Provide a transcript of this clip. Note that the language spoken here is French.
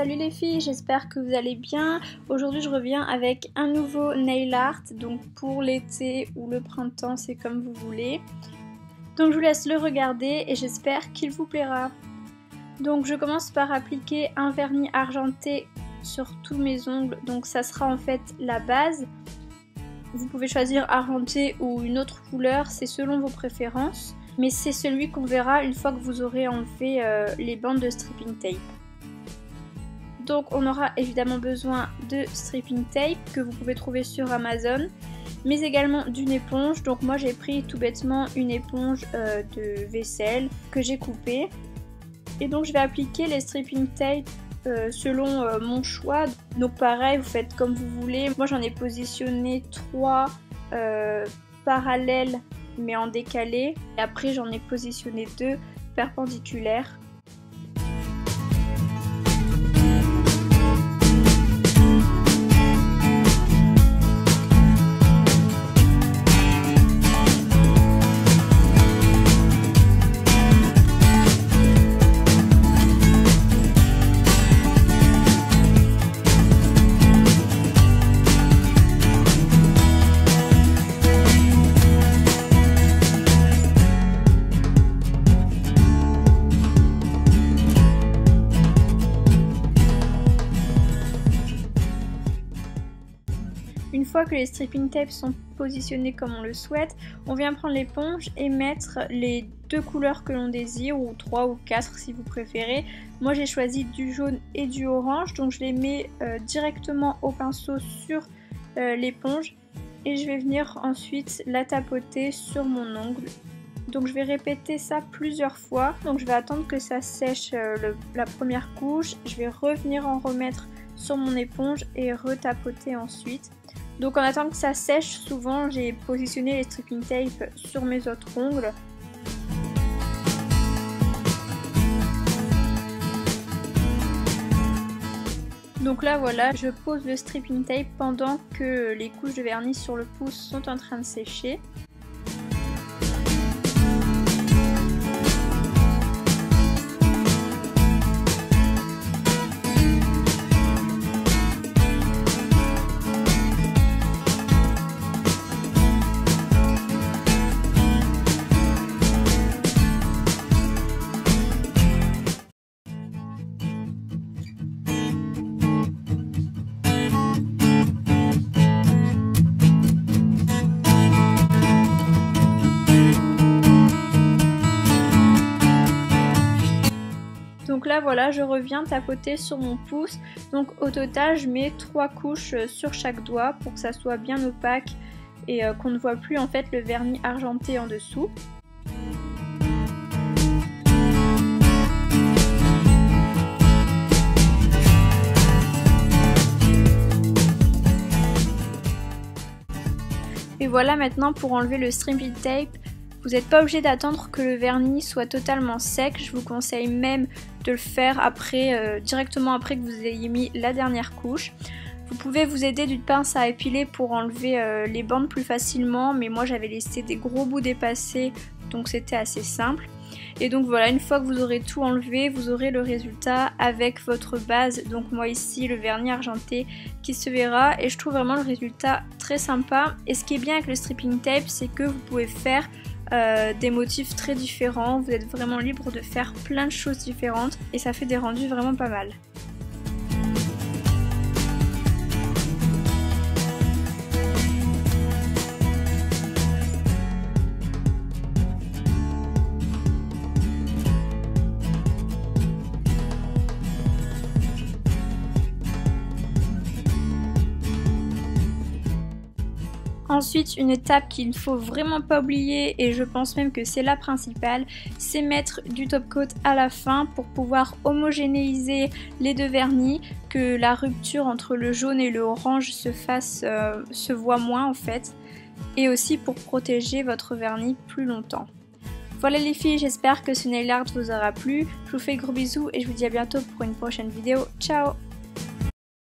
Salut les filles, j'espère que vous allez bien. Aujourd'hui je reviens avec un nouveau nail art, donc pour l'été ou le printemps, c'est comme vous voulez. Donc je vous laisse le regarder et j'espère qu'il vous plaira. Donc je commence par appliquer un vernis argenté sur tous mes ongles, donc ça sera en fait la base. Vous pouvez choisir argenté ou une autre couleur, c'est selon vos préférences. Mais c'est celui qu'on verra une fois que vous aurez enlevé les bandes de stripping tape. Donc on aura évidemment besoin de stripping tape que vous pouvez trouver sur Amazon, mais également d'une éponge. Donc moi j'ai pris tout bêtement une éponge de vaisselle que j'ai coupée. Et donc je vais appliquer les stripping tape selon mon choix. Donc pareil, vous faites comme vous voulez. Moi j'en ai positionné 3 parallèles mais en décalé. Et après j'en ai positionné 2 perpendiculaires. Une fois que les stripping tapes sont positionnés comme on le souhaite, on vient prendre l'éponge et mettre les 2 couleurs que l'on désire, ou 3 ou 4 si vous préférez. Moi j'ai choisi du jaune et du orange, donc je les mets directement au pinceau sur l'éponge et je vais venir ensuite la tapoter sur mon ongle. Donc je vais répéter ça plusieurs fois, donc je vais attendre que ça sèche la première couche, je vais revenir en remettre sur mon éponge et retapoter ensuite. Donc en attendant que ça sèche, souvent j'ai positionné les stripping tape sur mes autres ongles. Donc là voilà, je pose le stripping tape pendant que les couches de vernis sur le pouce sont en train de sécher. Donc là voilà, je reviens tapoter sur mon pouce. Donc au total je mets 3 couches sur chaque doigt pour que ça soit bien opaque et qu'on ne voit plus en fait le vernis argenté en dessous. Et voilà maintenant pour enlever le stripping tape. Vous n'êtes pas obligé d'attendre que le vernis soit totalement sec, je vous conseille même de le faire après, directement après que vous ayez mis la dernière couche. Vous pouvez vous aider d'une pince à épiler pour enlever les bandes plus facilement, mais moi j'avais laissé des gros bouts dépassés, donc c'était assez simple. Et donc voilà, une fois que vous aurez tout enlevé, vous aurez le résultat avec votre base. Donc moi ici le vernis argenté qui se verra, et je trouve vraiment le résultat très sympa. Et ce qui est bien avec le stripping tape, c'est que vous pouvez faire des motifs très différents, vous êtes vraiment libre de faire plein de choses différentes et ça fait des rendus vraiment pas mal. Ensuite, une étape qu'il ne faut vraiment pas oublier, et je pense même que c'est la principale, c'est mettre du top coat à la fin pour pouvoir homogénéiser les 2 vernis, que la rupture entre le jaune et le orange se voit moins en fait, et aussi pour protéger votre vernis plus longtemps. Voilà les filles, j'espère que ce nail art vous aura plu, je vous fais de gros bisous et je vous dis à bientôt pour une prochaine vidéo, ciao!